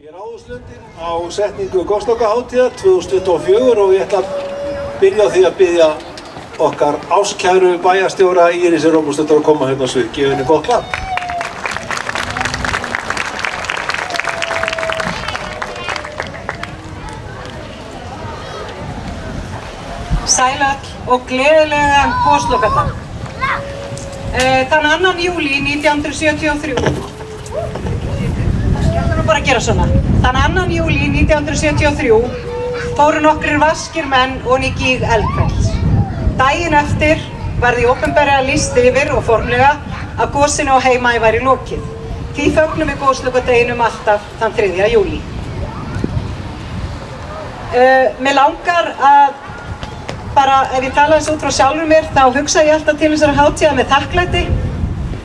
Ég er áherslundin á setningu Goðslokahátíðar 2024 og ég ætla að byrja á því að biðja okkar ástkæru bæjarstjóra Írisi Róbertsdóttur að koma hérna á svið. Gefið henni gott klapp. Sæl öll og gleðilega Goðslokadag. Þann 2. júlí 1973. Bara að gera svona. Þann 2. júlí 1973 fóru nokkrir vaskir menn ofan í gíg Eldfells. Daginn eftir var því opinberlega lýst yfir og formlega að gosinu á Heimaey væri lokið. Því fögnum við Goðslokadeginum alltaf þann 3. júlí. Mig langar að ef ég tala þess út frá sjálfur mér, þá hugsa ég alltaf til þessara hátíðar með þakklæti.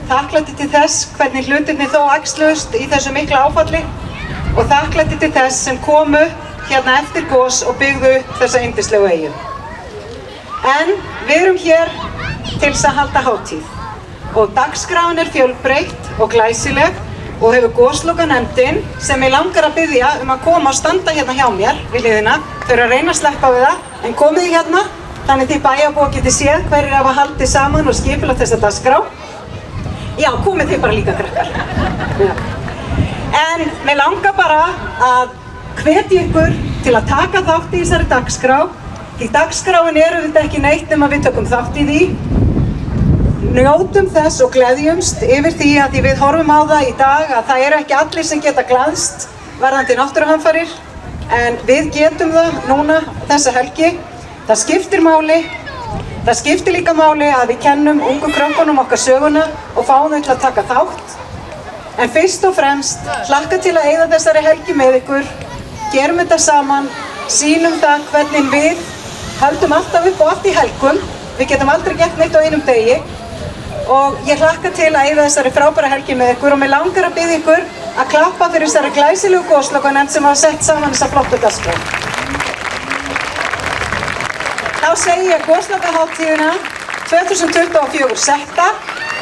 Þakklæti til þess hvernig hlutirnir þó æxluðust í þessu mikla áfalli og þakklæti til þess sem komu hérna eftir gos og byggðu upp þessa yndislegu eyju. En við erum hér til þess að halda hátíð og dagskráin er fjölbreytt og glæsileg og hefur Goðslokanefndin sem mig langar að biðja að koma og standa hérna hjá mér við hliðina. Þau eru að reyna að sleppa við það, en komið hérna þannig þið bæjarbúar getið séð hverjir hafa haldið saman og skipulagt þessa dagskrá. Já, komið þið bara líka krakkar. Já. En mig langar bara að hvetja ykkur til að taka þátt í þessari dagskrá. Því dagskráin er auðvitað ekki neitt nema við tökum þátt í því. Njótum þess og gleðjumst yfir því að því við horfum á það í dag að það eru ekki allir sem geta glaðst varðandi náttúruhamfarir. En við getum það núna þessa helgi. Það skiptir máli. Það skiptir líka máli að við kennum ungu krökkunum okkar söguna og fáum þau til að taka þátt. En fyrst og fremst hlakka til að eyða þessari helgi með ykkur. Gerum þetta saman, sýnum það hvernig við höldum alltaf upp og allt í helgum. Við getum aldrei gert neitt á einum degi. Og ég hlakka til að eyða þessari frábæra helgi með ykkur og mig langar að biðja ykkur að klappa fyrir þessari glæsilegu Goðslokanefnd sem hafa sett saman þessa flottu dagskrá. Þá segi ég Goðslokahátíðina 2024 setta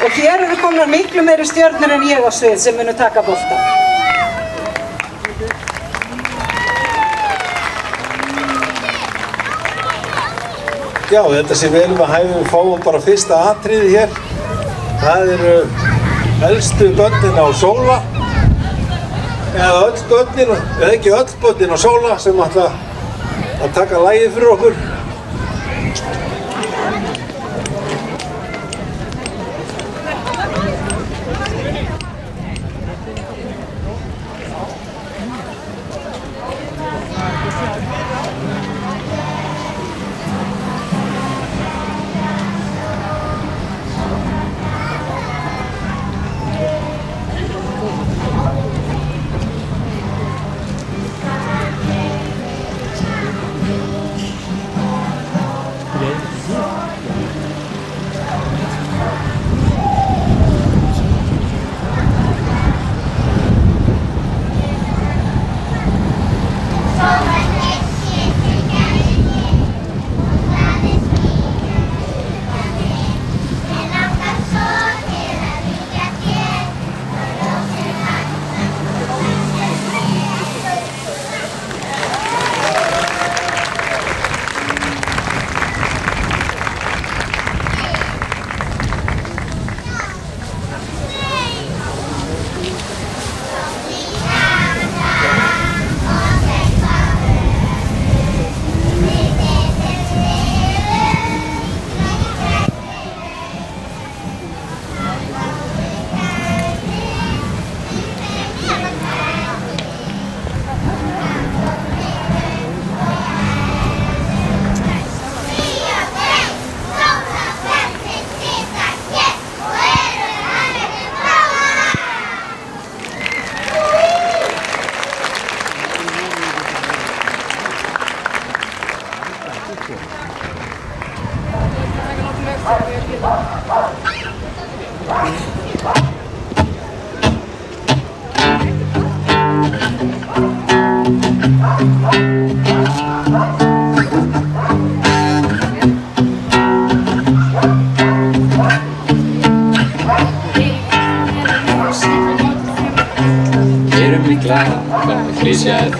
og hér eru komnar miklu meiri stjörnur en ég á svið sem munu taka bolta. Já, þetta sé vel við hæfum við fáum bara fyrsta atriði hér. Það eru elstu börnin á Sóla, eða öll börnin, eða ekki öll börnin á Sóla sem ætla að taka lagið fyrir okkur. flytja þér.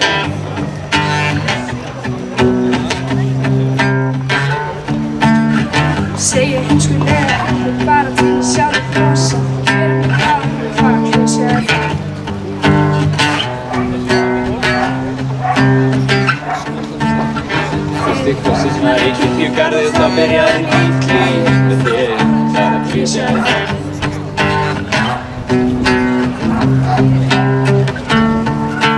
Segja heimskulega ekki bara